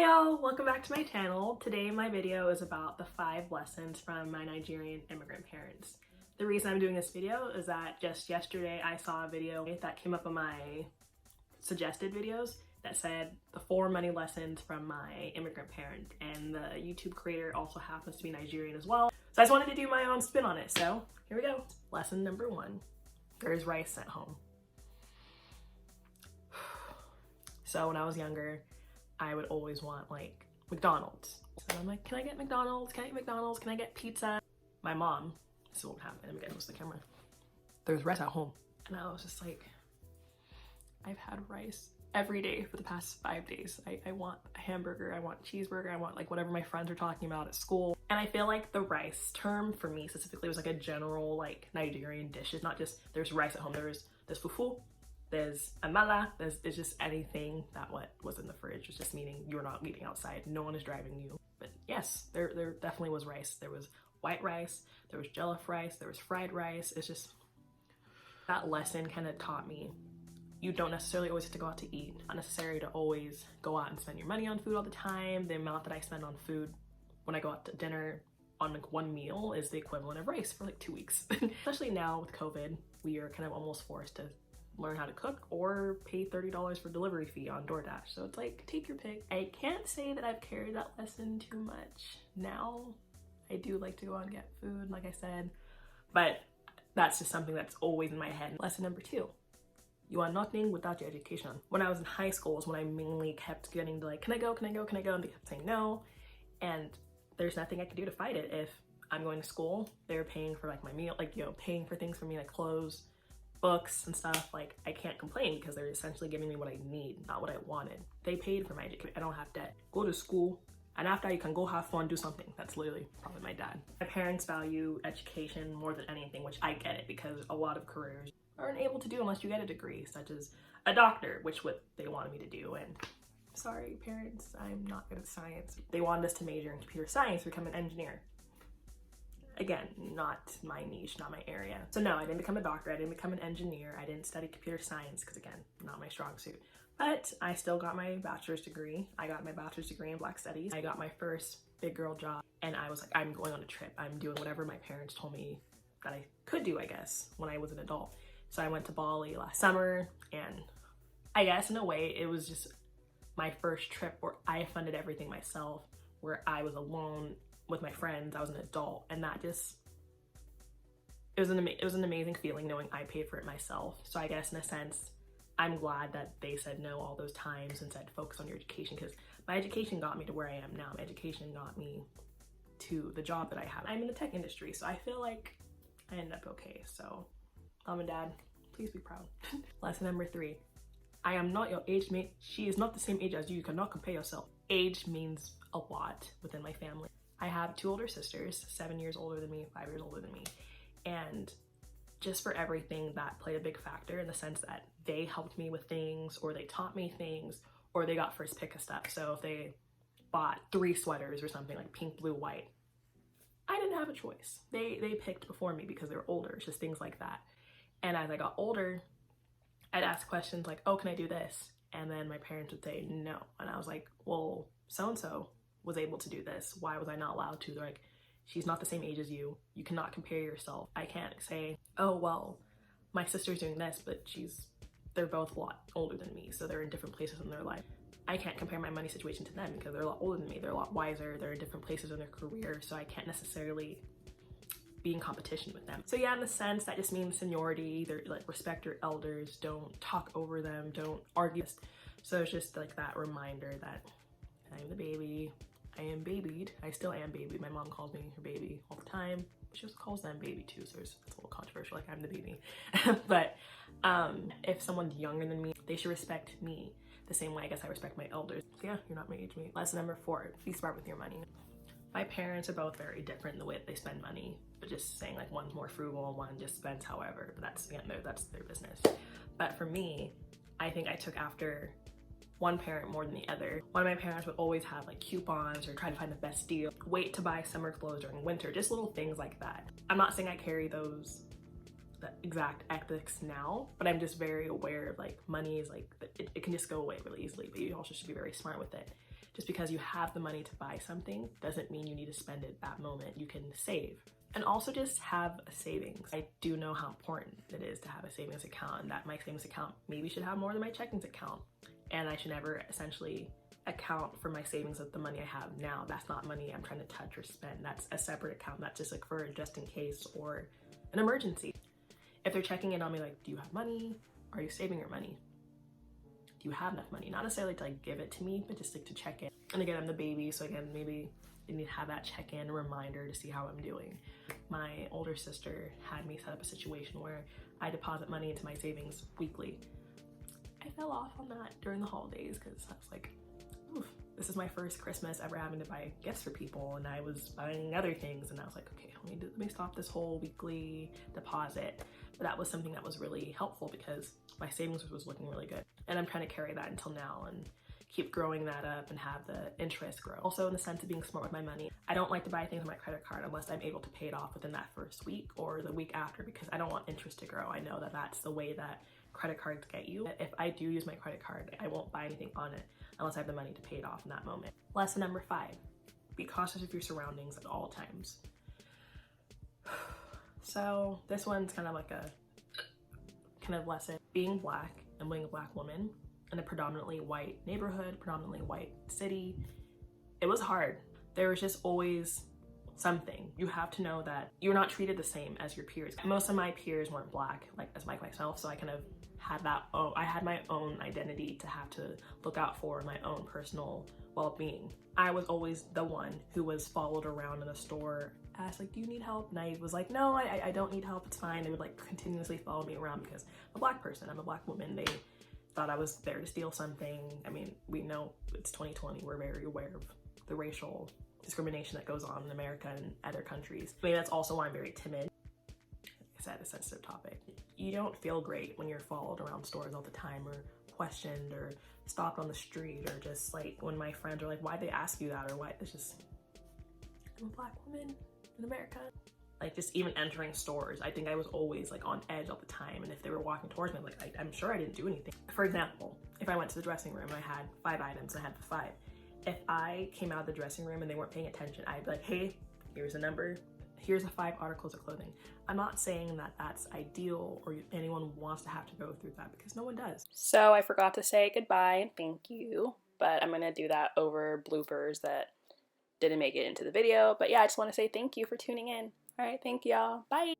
Hi y'all, welcome back to my channel. Today my video is about the 5 lessons from my Nigerian immigrant parents. The reason I'm doing this video is that just yesterday I saw a video that came up on my suggested videos that said the 4 money lessons from my immigrant parent, and the YouTube creator also happens to be Nigerian as well. So I just wanted to do my own spin on it, so here we go. Lesson number 1, there's rice at home. So when I was younger, I would always want like McDonald's. So I'm like, can I get McDonald's? Can I get McDonald's? Can I get pizza? My mom, this won't happen, let me get close to the camera. There's rice at home. And I was just like, I've had rice every day for the past 5 days. I want a hamburger, I want a cheeseburger, I want like whatever my friends are talking about at school. And I feel like the rice term for me specifically was like a general like Nigerian dish. It's not just there's rice at home, there's fufu, there's amala, there's just anything that what was in the fridge, was just meaning you're not eating outside, no one is driving you. But yes, there definitely was rice. There was white rice, there was jollof rice, there was fried rice. It's just, that lesson kind of taught me you don't necessarily always have to go out to eat. Not necessary to always go out and spend your money on food all the time. The amount that I spend on food when I go out to dinner on like one meal is the equivalent of rice for like 2 weeks. Especially now with COVID, we are kind of almost forced to learn how to cook or pay $30 for delivery fee on DoorDash. So it's like, take your pick. I can't say that I've carried that lesson too much now. I do like to go out and get food, like I said, but that's just something that's always in my head. Lesson number 2, you are nothing without your education. When I was in high school is when I mainly kept getting to like, can I go, can I go, can I go? And they kept saying no. And there's nothing I could do to fight it. If I'm going to school, they're paying for like my meal, like, you know, paying for things for me, like clothes, books and stuff. Like, I can't complain because they're essentially giving me what I need, not what I wanted. They paid for my education. I don't have debt. Go to school, and after you can go have fun, do something. That's literally probably my dad. My parents value education more than anything, which I get it, because a lot of careers aren't able to do unless you get a degree, such as a doctor, which what they wanted me to do. And sorry parents, I'm not good at science. They wanted us to major in computer science, become an engineer. Again, not my niche, not my area. So no, I didn't become a doctor, I didn't become an engineer, I didn't study computer science, because again, not my strong suit. But I still got my bachelor's degree. I got my bachelor's degree in Black Studies. I got my first big girl job, and I was like, I'm going on a trip. I'm doing whatever my parents told me that I could do, I guess, when I was an adult. So I went to Bali last summer, and I guess in a way, it was just my first trip where I funded everything myself, where I was alone with my friends. I was an adult, and that just, it was an amazing feeling knowing I paid for it myself. So I guess in a sense, I'm glad that they said no all those times and said focus on your education, because my education got me to where I am now. My education got me to the job that I have. I'm in the tech industry, so I feel like I ended up okay. So mom and dad, please be proud. Lesson number 3, I am not your age mate. She is not the same age as you. You cannot compare yourself. Age means a lot within my family. I have 2 older sisters, 7 years older than me, 5 years older than me. And just for everything, that played a big factor in the sense that they helped me with things, or they taught me things, or they got first pick of stuff. So if they bought 3 sweaters or something, like pink, blue, white, I didn't have a choice. They picked before me because they were older. It's just things like that. And as I got older, I'd ask questions like, oh, can I do this? And then my parents would say no. And I was like, well, so-and-so was able to do this. Why was I not allowed to? They're like, she's not the same age as you. You cannot compare yourself. I can't say, oh, well, my sister's doing this, but they're both a lot older than me, so they're in different places in their life. I can't compare my money situation to them because they're a lot older than me. They're a lot wiser. They're in different places in their career, so I can't necessarily be in competition with them. So yeah, in a sense, that just means seniority. They're like, respect your elders, don't talk over them, don't argue. So it's just like that reminder that I'm the baby. I am babied. I still am babied. My mom calls me her baby all the time. She also calls them baby too, so it's a little controversial, like I'm the baby. But if someone's younger than me, they should respect me the same way I guess I respect my elders. So yeah, you're not my age mate. Lesson number 4, be smart with your money. My parents are both very different in the way that they spend money, but just saying like one's more frugal and one just spends however, but that's, again, that's their business. But for me, I think I took after one parent more than the other. One of my parents would always have like coupons or try to find the best deal, wait to buy summer clothes during winter, just little things like that. I'm not saying I carry the exact ethics now, but I'm just very aware of like money is like, it can just go away really easily, but you also should be very smart with it. Just because you have the money to buy something doesn't mean you need to spend it that moment. You can save. And also just have a savings. I do know how important it is to have a savings account, and that my savings account maybe should have more than my checkings account. And I should never essentially account for my savings with the money I have now. That's not money I'm trying to touch or spend. That's a separate account. That's just like for just in case or an emergency. If they're checking in on me, like, do you have money? Are you saving your money? Do you have enough money? Not necessarily to like give it to me, but just like to check in. And again, I'm the baby, so again, maybe you need to have that check-in reminder to see how I'm doing. My older sister had me set up a situation where I deposit money into my savings weekly. I fell off on that during the holidays because I was like, oof, this is my first Christmas ever having to buy gifts for people, and I was buying other things, and I was like, okay, let me stop this whole weekly deposit. But that was something that was really helpful because my savings was looking really good. And I'm trying to carry that until now and keep growing that up and have the interest grow. Also in the sense of being smart with my money, I don't like to buy things on my credit card unless I'm able to pay it off within that first week or the week after, because I don't want interest to grow. I know that that's the way that credit cards get you. If I do use my credit card, I won't buy anything on it unless I have the money to pay it off in that moment. Lesson number 5, be cautious of your surroundings at all times. So this one's kind of like a lesson. Being Black and being a Black woman in a predominantly white neighborhood, predominantly white city, it was hard. There was just always something. You have to know that you're not treated the same as your peers. Most of my peers weren't Black, like as myself, so I kind of had that, I had my own identity to have to look out for, my own personal well-being. I was always the one who was followed around in the store, asked like, do you need help? And I was like, no, I don't need help, it's fine. They would like continuously follow me around because I'm a Black person, I'm a Black woman. They thought I was there to steal something. I mean, we know it's 2020, we're very aware of the racial discrimination that goes on in America and other countries. I mean, that's also why I'm very timid. Like I said, a sensitive topic. You don't feel great when you're followed around stores all the time or questioned or stopped on the street, or just like when my friends are like, why'd they ask you that? Or why? It's just, I'm a Black woman in America. Like just even entering stores, I think I was always like on edge all the time. And if they were walking towards me, I'm like, I'm sure I didn't do anything. For example, if I went to the dressing room and I had 5 items and I had the 5, if I came out of the dressing room and they weren't paying attention, I'd be like, hey, here's a number. Here's the 5 articles of clothing. I'm not saying that that's ideal or anyone wants to have to go through that, because no one does. So I forgot to say goodbye and thank you, but I'm gonna do that over bloopers that didn't make it into the video. But yeah, I just want to say thank you for tuning in. All right, thank y'all. Bye.